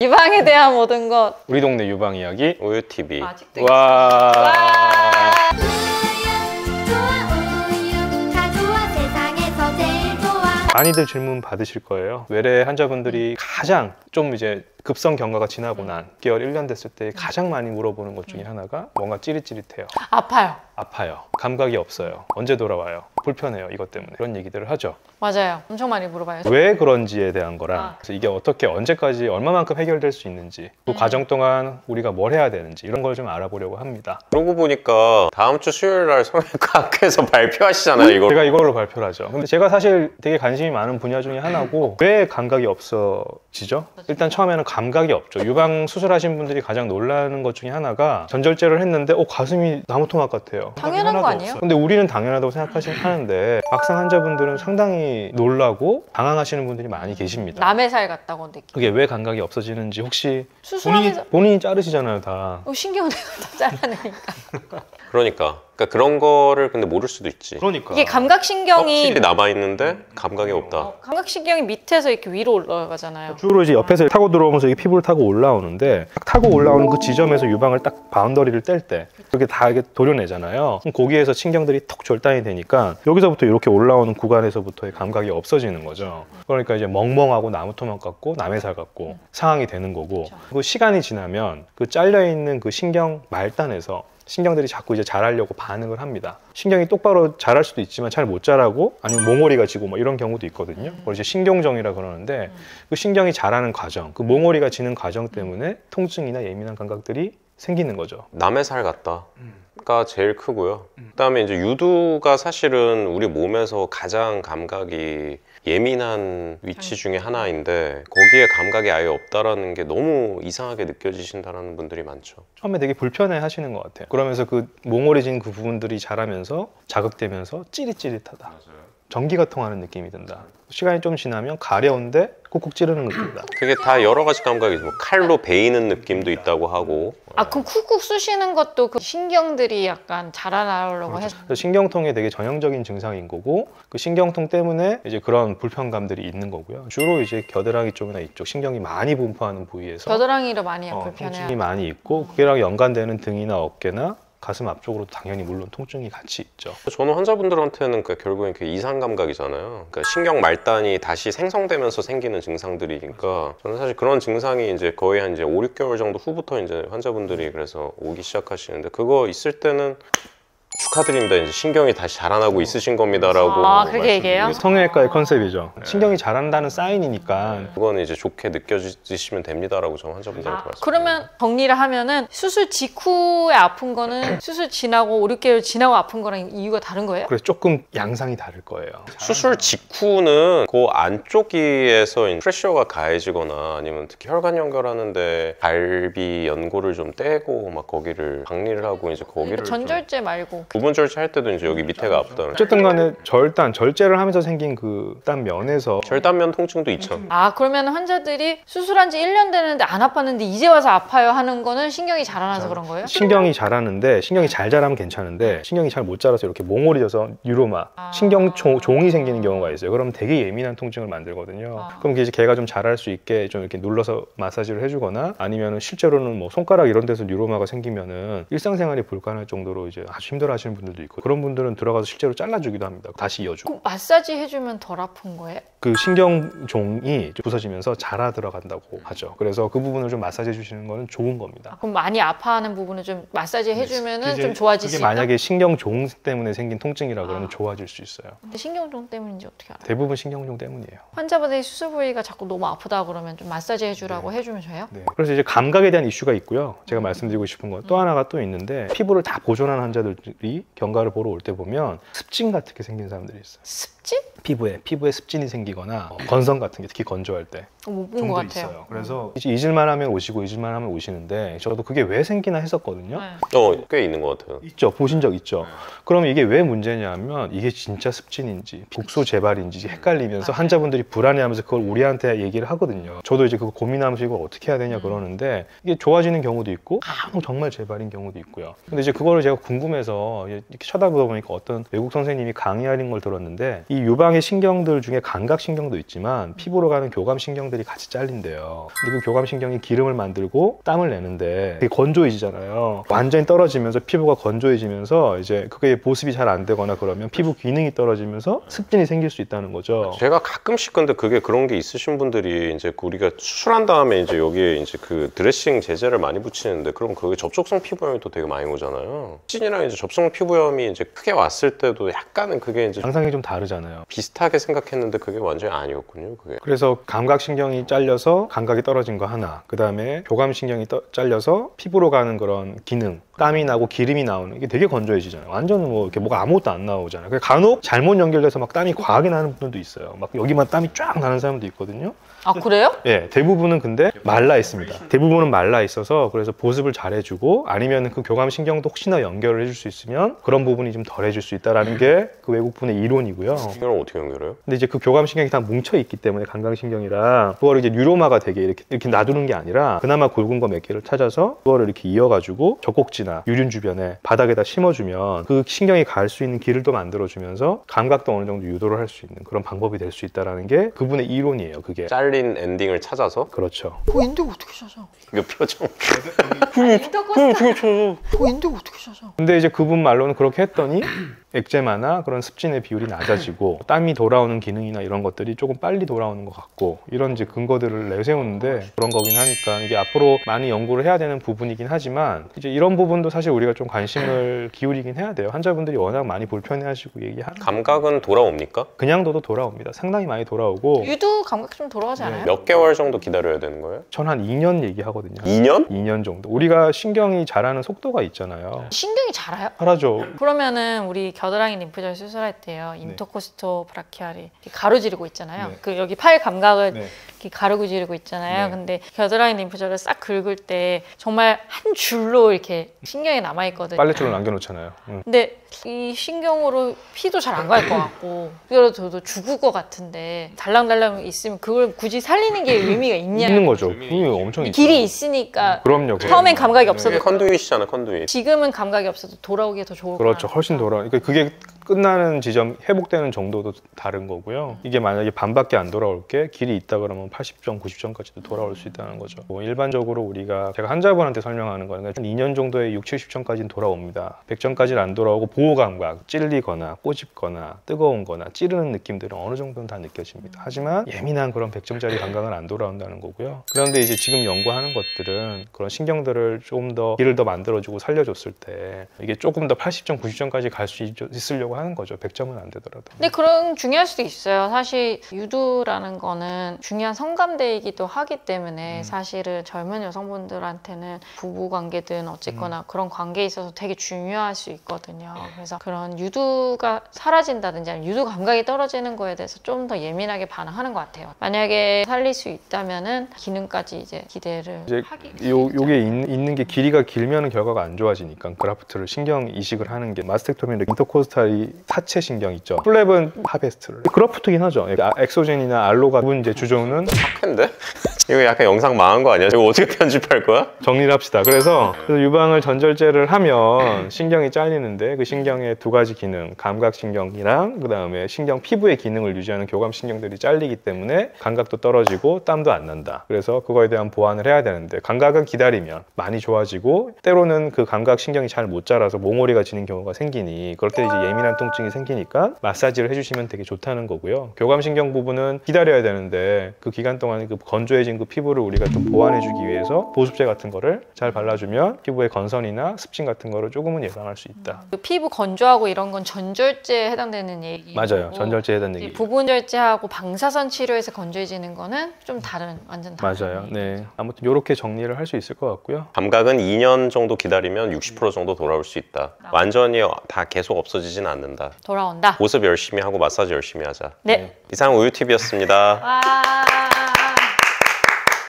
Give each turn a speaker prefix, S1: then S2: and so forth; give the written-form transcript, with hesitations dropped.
S1: 유방에 대한 모든 것.
S2: 우리 동네 유방 이야기
S3: 우유TV.
S1: 아직도
S2: 와. 많이들 질문 받으실 거예요. 외래 환자분들이 가장 좀 이제 급성 경과가 지나고 난 6개월, 1년 됐을 때 가장 많이 물어보는 것 중에 하나가 뭔가 찌릿찌릿해요. 아파요. 감각이 없어요. 언제 돌아와요? 불편해요. 이것 때문에. 그런 얘기들을 하죠.
S1: 맞아요. 엄청 많이 물어봐요.
S2: 왜 그런지에 대한 거랑 그래서 이게 어떻게 언제까지 얼마만큼 해결될 수 있는지 그 과정 동안 우리가 뭘 해야 되는지 이런 걸 좀 알아보려고 합니다.
S3: 그러고 보니까 다음 주 수요일 날 성형외과 학회에서 발표하시잖아요. 이거.
S2: 제가 이걸로 발표를 하죠. 근데 제가 사실 되게 관심이 많은 분야 중에 하나고 왜 감각이 없어지죠? 일단 처음에는 감각이 없죠. 유방 수술하신 분들이 가장 놀라는 것 중에 하나가 전절제를 했는데 가슴이 나무토막 같아요.
S1: 당연한 거 아니에요?
S2: 근데 우리는 당연하다고 생각하는데 막상 환자분들은 상당히 놀라고 당황하시는 분들이 많이 계십니다.
S1: 남의 살 같다고 느끼고.
S2: 그게 왜 감각이 없어지는지 혹시
S1: 수술하면서
S2: 본인이 자르시잖아요, 다.
S1: 신경을 내가 다 잘라내니까.
S3: 그러니까 그런 거를 근데 모를 수도 있지.
S2: 그러니까
S1: 이게 감각신경이
S3: 껍질이 남아있는데 감각이 없다.
S1: 감각신경이 밑에서 이렇게 위로 올라가잖아요.
S2: 주로 이제 옆에서 타고 들어오면서 이게 피부를 타고 올라오는데 딱 타고 올라오는 그 지점에서 유방을 딱 바운더리를 뗄 때 그렇게 다 이렇게 도려내잖아요. 그럼 거기에서 신경들이 턱 절단이 되니까 여기서부터 이렇게 올라오는 구간에서부터의 감각이 없어지는 거죠. 그러니까 이제 멍멍하고 나무토막 같고 남의 살 같고 상황이 되는 거고 그 시간이 지나면 그 잘려있는 그 신경 말단에서 신경들이 자꾸 이제 자라려고 반응을 합니다. 신경이 똑바로 자랄 수도 있지만 잘 못 자라고 아니면 몽골이가 지고 뭐 이런 경우도 있거든요. 그걸 이제 신경정이라 그러는데 그 신경이 자라는 과정, 그 몽골이가 지는 과정 때문에 통증이나 예민한 감각들이 생기는 거죠.
S3: 남의 살 같다가 제일 크고요. 그다음에 이제 유두가 사실은 우리 몸에서 가장 감각이 예민한 위치 중에 하나인데 거기에 감각이 아예 없다라는 게 너무 이상하게 느껴지신다는 분들이 많죠.
S2: 처음에 되게 불편해 하시는 것 같아요. 그러면서 그 몽골해진 그 부분들이 자라면서 자극되면서 찌릿찌릿하다. 전기가 통하는 느낌이 든다. 시간이 좀 지나면 가려운데 꾹꾹 찌르는 느낌이다.
S3: 그게 다 여러 가지 감각이 뭐 칼로 베이는 느낌도 있다고 하고.
S1: 그럼 쿡쿡 쑤시는 것도 그 신경들이 약간 자라나려고 해서.
S2: 그래서 신경통의 되게 전형적인 증상인 거고 그 신경통 때문에 이제 그런 불편감들이 있는 거고요. 주로 이제 겨드랑이 쪽이나 이쪽 신경이 많이 분포하는 부위에서
S1: 겨드랑이를 많이 불편해요.
S2: 통증이 많이 있고 그게랑 연관되는 등이나 어깨나 가슴 앞쪽으로도 당연히 물론 통증이 같이 있죠.
S3: 저는 환자분들한테는 결국엔 이상 감각이잖아요. 그러니까 신경 말단이 다시 생성되면서 생기는 증상들이니까 저는 사실 그런 증상이 이제 거의 한 이제 5, 6개월 정도 후부터 이제 환자분들이 그래서 오기 시작하시는데 그거 있을 때는 축하드립니다. 이제 신경이 다시 자라나고 있으신 겁니다라고.
S1: 그렇게 얘기해요?
S2: 성형외과의 컨셉이죠. 신경이 자란다는 사인이니까.
S3: 그거는 이제 좋게 느껴지시면 됩니다라고 저는 환자분들한테 말씀드려요.
S1: 그러면 정리를 하면은 수술 직후에 아픈 거는 수술 지나고 5, 6개월 지나고 아픈 거랑 이유가 다른 거예요?
S2: 그래서 조금 양상이 다를 거예요.
S3: 수술 직후는 그 안쪽에서 프레셔가 가해지거나 아니면 특히 혈관 연결하는데 갈비 연골을 좀 떼고 막 거기를 박리를 하고 이제 거기를
S1: 전절제 말고
S3: 부분 절제할 때도 이제 여기 밑에가 아프다.
S2: 어쨌든 간에 절제를 하면서 생긴 그 땀면에서
S3: 절단면 통증도 있죠.
S1: 그러면 환자들이 수술한 지 1년 되는데 안 아팠는데 이제 와서 아파요 하는 거는 신경이 자라나서 그런 거예요?
S2: 신경이 자라는데 신경이 잘 자라면 괜찮은데 신경이 잘 못 자라서 이렇게 몽골해져서 뉴로마, 신경종이 생기는 경우가 있어요. 그럼 되게 예민한 통증을 만들거든요. 그럼 이제 걔가 좀 자랄 수 있게 좀 이렇게 눌러서 마사지를 해주거나 아니면은 실제로는 뭐 손가락 이런 데서 뉴로마가 생기면은 일상생활이 불가능할 정도로 이제 아주 힘들어 하시는 분들도 있고 그런 분들은 들어가서 실제로 잘라주기도 합니다. 다시 이어주고.
S1: 마사지 해주면 덜 아픈 거예요?
S2: 그 신경종이 부서지면서 자라 들어간다고 하죠. 그래서 그 부분을 좀 마사지 해주시는 거는 좋은 겁니다.
S1: 그럼 많이 아파하는 부분을 좀 마사지 해주면은 좀
S2: 그게
S1: 좋아질 수 있다?
S2: 만약에 신경종 때문에 생긴 통증이라 그러면 좋아질 수 있어요.
S1: 근데 신경종 때문인지 어떻게 알아요?
S2: 대부분 신경종 때문이에요.
S1: 환자분의 수술 부위가 자꾸 너무 아프다 그러면 좀 마사지 해주라고 해주면 돼요?
S2: 네. 그래서 이제 감각에 대한 이슈가 있고요. 제가 말씀드리고 싶은 건 또 하나가 또 있는데 피부를 다 보존한 환자들이 경과를 보러 올 때 보면 습진 같은 게 생긴 사람들이 있어요.
S1: 습진?
S2: 피부에 습진이 생기거나 건성 같은 게 특히 건조할 때
S1: 못 본 것 같아요.
S2: 있어요. 그래서 이제 잊을만 하면 오시고 잊을만 하면 오시는데 저도 그게 왜 생기나 했었거든요.
S3: 꽤 있는 것 같아요.
S2: 있죠. 보신 적 있죠. 그러면 이게 왜 문제냐면 이게 진짜 습진인지 국소 재발인지 헷갈리면서 환자분들이 불안해하면서 그걸 우리한테 얘기를 하거든요. 저도 이제 그거 고민하면서 이걸 어떻게 해야 되냐 그러는데 이게 좋아지는 경우도 있고 정말 재발인 경우도 있고요. 근데 이제 그거를 제가 궁금해서 이렇게 쳐다보다 보니까 어떤 외국 선생님이 강의하는 걸 들었는데 이 이 유방의 신경들 중에 감각신경도 있지만 피부로 가는 교감신경들이 같이 잘린대요. 근데 그 교감신경이 기름을 만들고 땀을 내는데 되게 건조해지잖아요. 완전히 떨어지면서 피부가 건조해지면서 이제 그게 보습이 잘 안 되거나 그러면 피부 기능이 떨어지면서 습진이 생길 수 있다는 거죠.
S3: 제가 가끔씩 근데 그게 그런 게 있으신 분들이 이제 우리가 수술한 다음에 이제 여기에 이제 그 드레싱 제제를 많이 붙이는데 그럼 그게 접촉성 피부염이 또 되게 많이 오잖아요. 습진이랑 이제 접촉성 피부염이 이제 크게 왔을 때도 약간은 그게 이제
S2: 양상이 좀 다르잖아요.
S3: 비슷하게 생각했는데 그게 완전히 아니었군요. 그게.
S2: 그래서 감각신경이 잘려서 감각이 떨어진 거 하나, 그 다음에 교감신경이 잘려서 피부로 가는 그런 기능, 땀이 나고 기름이 나오는 이게 되게 건조해지잖아요. 완전 뭐 이렇게 뭐가 아무것도 안 나오잖아요. 간혹 잘못 연결돼서 막 땀이 과하게 나는 분들도 있어요. 막 여기만 땀이 쫙 나는 사람도 있거든요.
S1: 아, 그래요?
S2: 예, 대부분은 근데 말라 있습니다. 대부분은 말라 있어서 그래서 보습을 잘 해주고 아니면 그 교감신경도 혹시나 연결을 해줄 수 있으면 그런 부분이 좀 덜 해줄 수 있다는 게 그 외국분의 이론이고요.
S3: 이걸 어떻게 연결해요?
S2: 근데 이제 그 교감신경이 다 뭉쳐 있기 때문에 감각신경이랑 그거를 이제 뉴로마가 되게 이렇게 놔두는 게 아니라 그나마 굵은 거 몇 개를 찾아서 그거를 이렇게 이어가지고 젖꼭지나 유륜 주변에 바닥에다 심어주면 그 신경이 갈 수 있는 길을 또 만들어주면서 감각도 어느 정도 유도를 할 수 있는 그런 방법이 될 수 있다는 게 그분의 이론이에요. 그게.
S3: 잘린 엔딩을 찾아서
S2: 그렇죠.
S1: 그 인대가 어떻게 찾아?
S3: 그 표정.
S1: 그 인대가 어떻게 찾아?
S2: 근데 이제 그분 말로는 그렇게 했더니 엑제마나 그런 습진의 비율이 낮아지고 땀이 돌아오는 기능이나 이런 것들이 조금 빨리 돌아오는 것 같고 이런 이제 근거들을 내세우는데 그런 거긴 하니까 이게 앞으로 많이 연구를 해야 되는 부분이긴 하지만 이제 이런 부분도 사실 우리가 좀 관심을 기울이긴 해야 돼요. 환자분들이 워낙 많이 불편해하시고 얘기하는
S3: 감각은 돌아옵니까?
S2: 그냥 둬도 돌아옵니다. 상당히 많이 돌아오고
S1: 유두 감각 좀 돌아가지 않아요?
S3: 몇 개월 정도 기다려야 되는 거예요?
S2: 전 한 2년 얘기하거든요.
S3: 2년?
S2: 2년 정도. 우리가 신경이 자라는 속도가 있잖아요.
S1: 신경이 자라요?
S2: 하라죠.
S1: 그러면은 우리 겨드랑이 림프절 수술할 때요, 인터코스토 브라키알이 이렇게 가로지르고 있잖아요.
S2: 네.
S1: 그 여기 팔 감각을
S2: 네.
S1: 이렇게 가르고 지르고 있잖아요.
S2: 네.
S1: 근데 겨드랑이 림프절을 싹 긁을 때 정말 한 줄로 이렇게 신경이 남아 있거든요.
S2: 빨래줄로 남겨놓잖아요.
S1: 근데 이 신경으로 피도 잘 안 갈 것 같고 그래도 죽을 것 같은데 달랑달랑 있으면 그걸 굳이 살리는 게 의미가 있냐?
S2: 있는 거죠. 분명히 엄청 있죠.
S1: 길이 있으니까
S2: 그럼요.
S1: 처음엔 감각이 없어도
S3: 이게 컨두잇이잖아, 컨두잇.
S1: 지금은 감각이 없어도 돌아오기에 더 좋을 것
S2: 그렇죠.
S1: 같아요.
S2: 훨씬 돌아. 그러니까 그게 끝나는 지점, 회복되는 정도도 다른 거고요. 이게 만약에 반밖에 안 돌아올 게 길이 있다 그러면 80점, 90점까지도 돌아올 수 있다는 거죠. 뭐 일반적으로 우리가 제가 환자분한테 설명하는 거는 한 2년 정도에 6, 70점까지는 돌아옵니다. 100점까지는 안 돌아오고 보호 감각, 찔리거나 꼬집거나 뜨거운 거나 찌르는 느낌들은 어느 정도는 다 느껴집니다. 하지만 예민한 그런 100점짜리 감각은 안 돌아온다는 거고요. 그런데 이제 지금 연구하는 것들은 그런 신경들을 좀 더 길을 더 만들어주고 살려줬을 때 이게 조금 더 80점, 90점까지 갈 수 있으려고 하는 거죠. 100점은 안 되더라도.
S1: 근데 그런 중요할 수도 있어요. 사실 유두라는 거는 중요한 성감대이기도 하기 때문에 사실은 젊은 여성분들한테는 부부 관계든 어쨌거나 그런 관계에 있어서 되게 중요할 수 있거든요. 그래서 그런 유두가 사라진다든지 아니면 유두 감각이 떨어지는 거에 대해서 좀 더 예민하게 반응하는 것 같아요. 만약에 살릴 수 있다면은 기능까지 이제 기대를
S2: 이제
S1: 하기.
S2: 요게 있는 게 길이가 길면은 결과가 안 좋아지니까 그라프트를 신경 이식을 하는 게 마스텍토미는 인터코스탈이 사체 신경 있죠. 플랩은 하베스트를. 그라프트긴 하죠. 엑소젠이나 알로가 부분 이제 주종은
S3: 학회인데? 이거 약간 영상 망한 거 아니야? 이거 어떻게 편집할 거야?
S2: 정리를 합시다. 그래서 유방을 전절제를 하면 신경이 잘리는데 그 신경의 두 가지 기능, 감각신경이랑 그 다음에 신경 피부의 기능을 유지하는 교감신경들이 잘리기 때문에 감각도 떨어지고 땀도 안 난다. 그래서 그거에 대한 보완을 해야 되는데 감각은 기다리면 많이 좋아지고 때로는 그 감각신경이 잘 못 자라서 몽오리가 지는 경우가 생기니 그럴 때 이제 예민한 통증이 생기니까 마사지를 해주시면 되게 좋다는 거고요. 교감신경 부분은 기다려야 되는데 그 기간 동안에 그 건조해진 그 피부를 우리가 좀 보완해주기 위해서 보습제 같은 거를 잘 발라주면 피부의 건선이나 습진 같은 거를 조금은 예방할 수 있다.
S1: 그 피부 건조하고 이런 건 전절제에 해당되는 얘기.
S2: 맞아요. 전절제에 대한 얘기.
S1: 부분절제하고 방사선 치료에서 건조해지는 거는 좀 다른, 완전 다른.
S2: 맞아요. 네. 아무튼 이렇게 정리를 할 수 있을 것 같고요.
S3: 감각은 2년 정도 기다리면 60% 정도 돌아올 수 있다. 완전히 다 계속 없어지진 않는다.
S1: 돌아온다.
S3: 보습 열심히 하고 마사지 열심히 하자.
S1: 네.
S3: 이상 우유TV였습니다.
S1: 와.